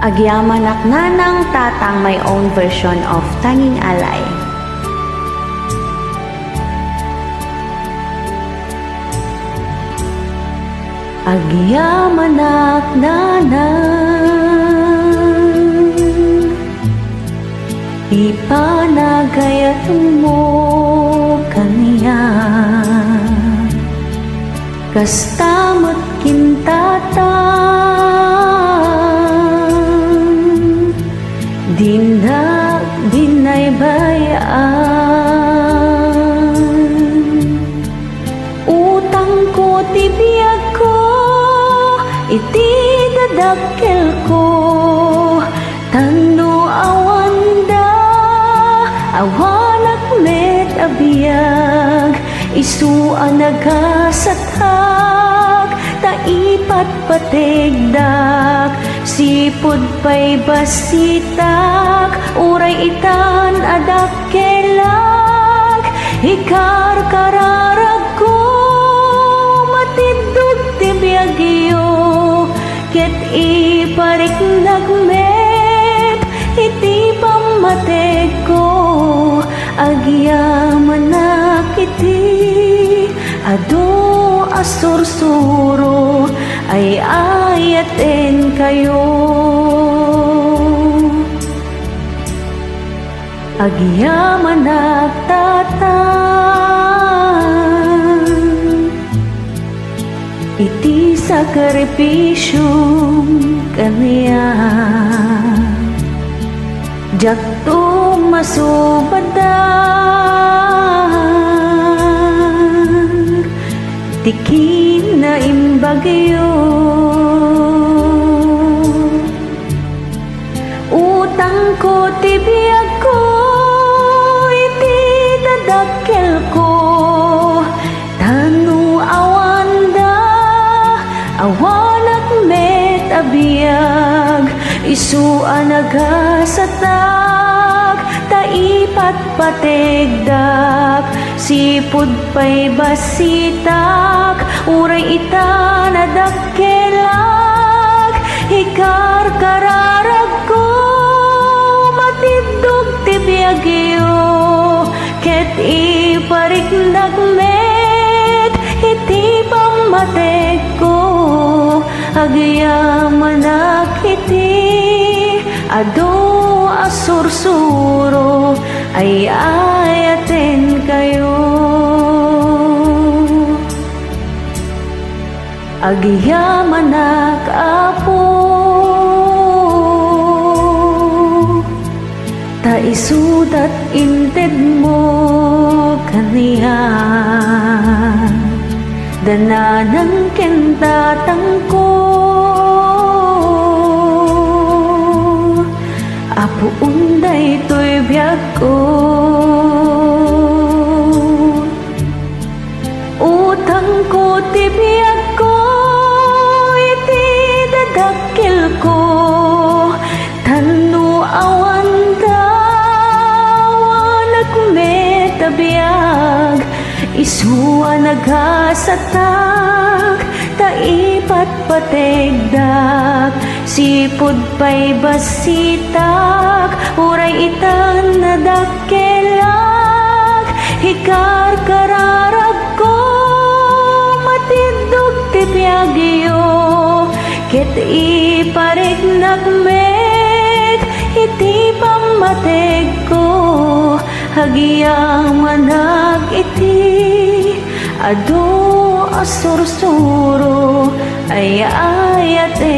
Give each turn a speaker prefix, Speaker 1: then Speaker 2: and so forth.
Speaker 1: Agyamanak nanang tatang my own version of Tanging Alay. Agyamanak nanang ipanagayat mo kaniya kastamot kintatang dinay bayaan utang ko tibiyag ko iti dadakkel ko tano awanda awanak met abiyag isuan nagasathag taipat pategdak sipud pay basitak uray itan adakkelag hikar kararag ko matindog tibiyagyo ket iparik nagmet iti pamateg ko agyamanak iti ado asursuro ay ayaten kayo agyamanak tatang iti sakripisyong kaniya jakto masubadan tikin na imbagyo utang ko tibiyag ko iti dadakkel ko tanu awanda awanak met abiyag isuan nagasatak taipat pategdak sipud pay basitak uray ita nadakkelag hikar kararag ko matindog tibiyagyo ket iparik nagmet iti pamateg ko agyamanak iti ado asursuro ay ayaten kayo agyamanak apo ta isudat inted mo kaniya dananan kentatang ko apo unday to'y biyag ko utang ko tibiyag ko iti dadakkel ko tanu awanda wanak metabiyag isuan nagasatak taipat pategdak sipud pay basitak uray itan nadakkelag hikar kararag ko matindog tibiyagyo ket iparik nagmet iti pamateg ko agyamanak iti ado asursuro ay ayaten